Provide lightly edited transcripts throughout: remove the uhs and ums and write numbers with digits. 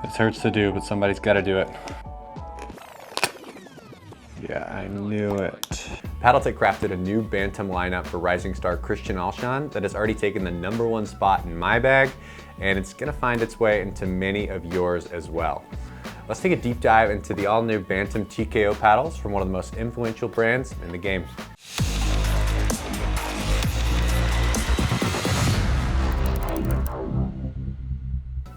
This hurts to do, but somebody's got to do it. Yeah, I knew it. Paddletek crafted a new Bantam lineup for rising star Christian Alshon that has already taken the #1 spot in my bag, and it's gonna find its way into many of yours as well. Let's take a deep dive into the all-new Bantam TKO paddles from one of the most influential brands in the game.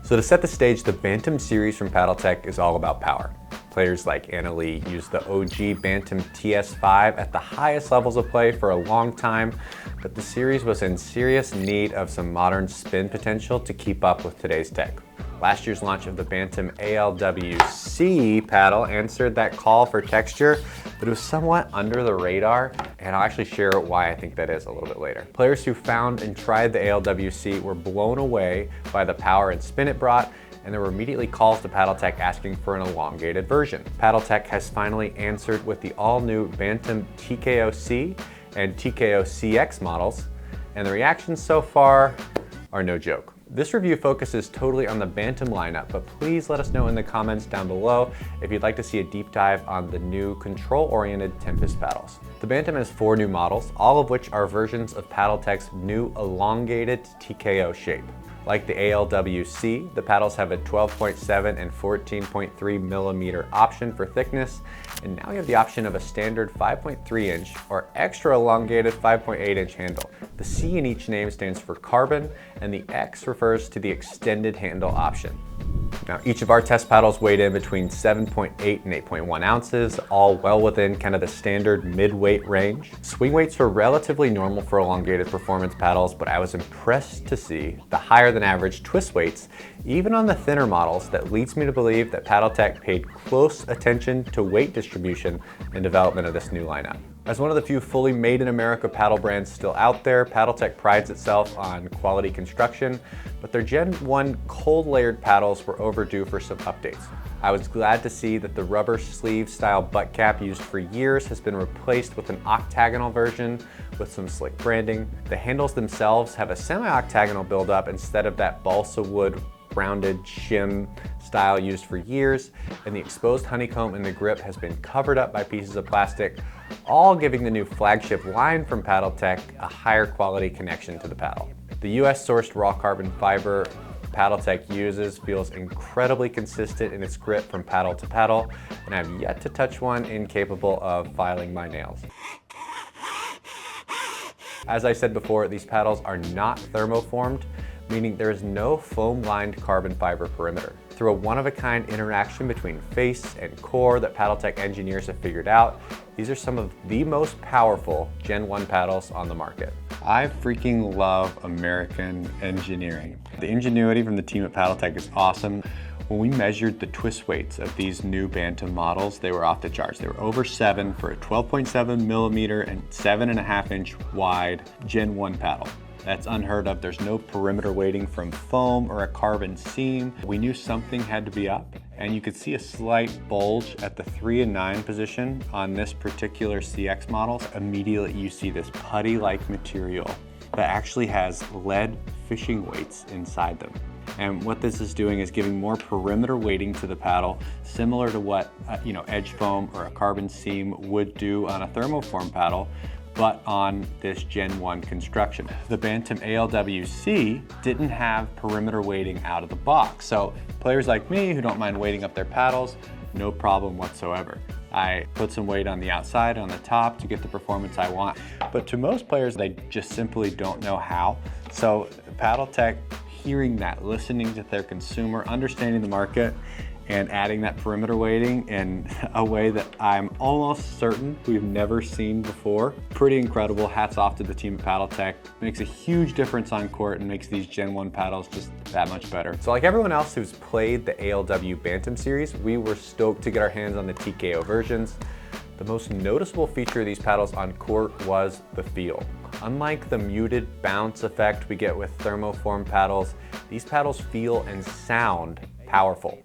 So to set the stage, the Bantam series from Paddletek is all about power. Players like Anna Lee used the OG Bantam TS5 at the highest levels of play for a long time, but the series was in serious need of some modern spin potential to keep up with today's tech. Last year's launch of the Bantam alw-c paddle answered that call for texture, but it was somewhat under the radar, and I'll actually share why I think that is a little bit later. Players who found and tried the alw-c were blown away by the power and spin it brought, and there were immediately calls to Paddletek asking for an elongated version. Paddletek has finally answered with the all-new Bantam TKO-C and TKO-CX models, and the reactions so far are no joke. This review focuses totally on the Bantam lineup, but please let us know in the comments down below if you'd like to see a deep dive on the new control-oriented Tempest paddles. The Bantam has 4 new models, all of which are versions of Paddletek's new elongated TKO shape. Like the alw-c, the paddles have a 12.7 and 14.3 millimeter option for thickness, and now you have the option of a standard 5.3 inch or extra elongated 5.8 inch handle. The C in each name stands for carbon, and the X refers to the extended handle option. Now, each of our test paddles weighed in between 7.8 and 8.1 ounces, all well within kind of the standard mid-weight range. Swing weights were relatively normal for elongated performance paddles, but I was impressed to see the higher than average twist weights, even on the thinner models. That leads me to believe that Paddletek paid close attention to weight distribution and development of this new lineup. As one of the few fully made in America paddle brands still out there, Paddletek prides itself on quality construction, but their Gen 1 cold layered paddles were overdue for some updates. I was glad to see that the rubber sleeve style butt cap used for years has been replaced with an octagonal version with some slick branding. The handles themselves have a semi-octagonal buildup instead of that balsa wood rounded shim style used for years, and the exposed honeycomb in the grip has been covered up by pieces of plastic, all giving the new flagship line from Paddletek a higher quality connection to the paddle. The US sourced raw carbon fiber Paddletek uses feels incredibly consistent in its grip from paddle to paddle, and I've yet to touch one incapable of filing my nails. As I said before, these paddles are not thermoformed, meaning there is no foam-lined carbon fiber perimeter. Through a one-of-a-kind interaction between face and core that Paddletek engineers have figured out, these are some of the most powerful Gen 1 paddles on the market. I freaking love American engineering. The ingenuity from the team at Paddletek is awesome. When we measured the twist weights of these new Bantam models, they were off the charts. They were over 7 for a 12.7 millimeter and 7.5 inch wide Gen 1 paddle. That's unheard of. There's no perimeter weighting from foam or a carbon seam. We knew something had to be up, and you could see a slight bulge at the 3 and 9 position on this particular CX model. Immediately you see this putty-like material that actually has lead fishing weights inside them. And what this is doing is giving more perimeter weighting to the paddle, similar to what edge foam or a carbon seam would do on a thermoform paddle, but on this Gen 1 construction. The Bantam alw-c didn't have perimeter weighting out of the box, so players like me who don't mind weighting up their paddles, no problem whatsoever. I put some weight on the outside, on the top, to get the performance I want. But to most players, they just simply don't know how. So Paddletek, hearing that, listening to their consumer, understanding the market, and adding that perimeter weighting in a way that I'm almost certain we've never seen before. Pretty incredible. Hats off to the team at Paddletek. Makes a huge difference on court and makes these Gen 1 paddles just that much better. So like everyone else who's played the ALW Bantam series, we were stoked to get our hands on the TKO versions. The most noticeable feature of these paddles on court was the feel. Unlike the muted bounce effect we get with thermoform paddles, these paddles feel and sound powerful.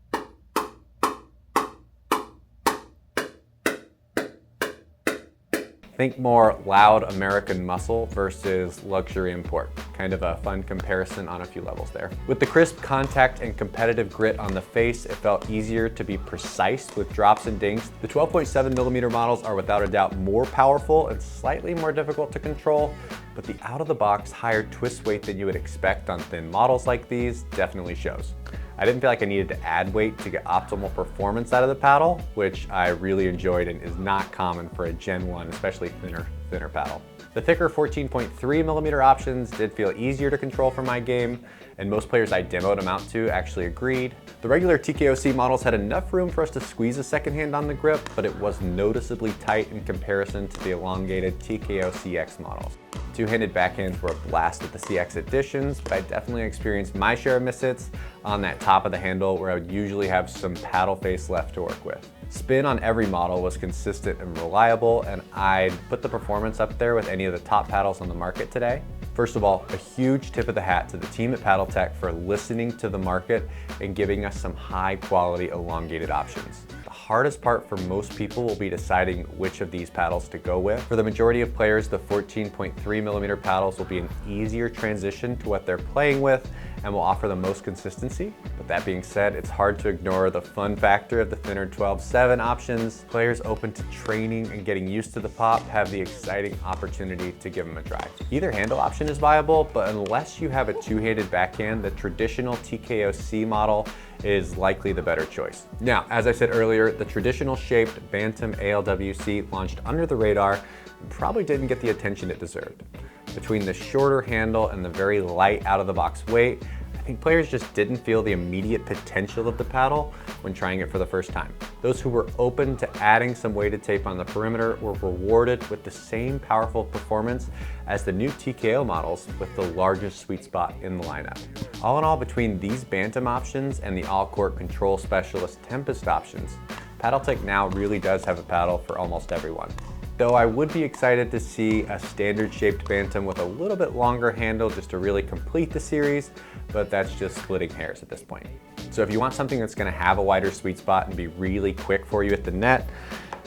Think more loud American muscle versus luxury import. Kind of a fun comparison on a few levels there. With the crisp contact and competitive grit on the face, it felt easier to be precise with drops and dings. The 12.7mm models are without a doubt more powerful and slightly more difficult to control, but the out-of-the-box higher twist weight than you would expect on thin models like these definitely shows. I didn't feel like I needed to add weight to get optimal performance out of the paddle, which I really enjoyed and is not common for a Gen 1, especially thinner paddle. The thicker 14.3mm options did feel easier to control for my game, and most players I demoed them out to actually agreed. The regular TKO-C models had enough room for us to squeeze a second hand on the grip, but it was noticeably tight in comparison to the elongated TKO-CX models. Two-handed backhands were a blast with the CX editions, but I definitely experienced my share of mishits on that top of the handle where I would usually have some paddle face left to work with. Spin on every model was consistent and reliable, and I'd put the performance up there with any of the top paddles on the market today. First of all, a huge tip of the hat to the team at Paddletek for listening to the market and giving us some high quality elongated options. The hardest part for most people will be deciding which of these paddles to go with. For the majority of players, the 14.3mm paddles will be an easier transition to what they're playing with and will offer the most consistency. But that being said, it's hard to ignore the fun factor of the thinner 12.7 options. Players open to training and getting used to the pop have the exciting opportunity to give them a try. Either handle option is viable, but unless you have a two-handed backhand, the traditional TKO-C model is likely the better choice. Now, as I said earlier, the traditional shaped Bantam alw-c launched under the radar and probably didn't get the attention it deserved. Between the shorter handle and the very light out-of-the-box weight, I think players just didn't feel the immediate potential of the paddle when trying it for the first time. Those who were open to adding some weighted tape on the perimeter were rewarded with the same powerful performance as the new TKO models with the largest sweet spot in the lineup. All in all, between these Bantam options and the all-court control specialist Tempest options, Paddletek now really does have a paddle for almost everyone. Though I would be excited to see a standard shaped Bantam with a little bit longer handle just to really complete the series, but that's just splitting hairs at this point. So if you want something that's gonna have a wider sweet spot and be really quick for you at the net,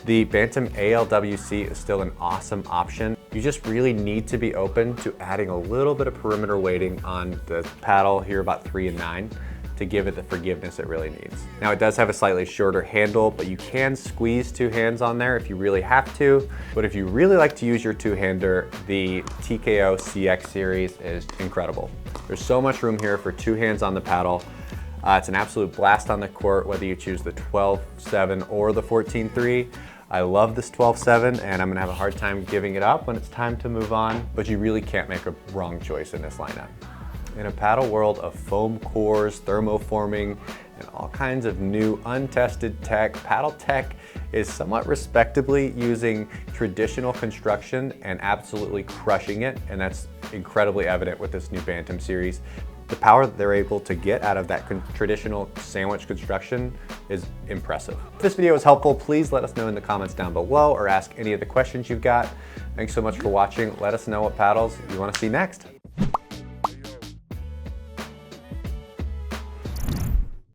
the Bantam alw-c is still an awesome option. You just really need to be open to adding a little bit of perimeter weighting on the paddle here about 3 and 9 to give it the forgiveness it really needs. Now it does have a slightly shorter handle, but you can squeeze two hands on there if you really have to. But if you really like to use your two-hander, the TKO-CX series is incredible. There's so much room here for two hands on the paddle. It's an absolute blast on the court, whether you choose the 12.7 or the 14.3. I love this 12.7 and I'm gonna have a hard time giving it up when it's time to move on, but you really can't make a wrong choice in this lineup. In a paddle world of foam cores, thermoforming, and all kinds of new untested tech, Paddletek is somewhat respectably using traditional construction and absolutely crushing it, and that's incredibly evident with this new Bantam series. The power that they're able to get out of that traditional sandwich construction is impressive. If this video was helpful, please let us know in the comments down below or ask any of the questions you've got. Thanks so much for watching. Let us know what paddles you want to see next.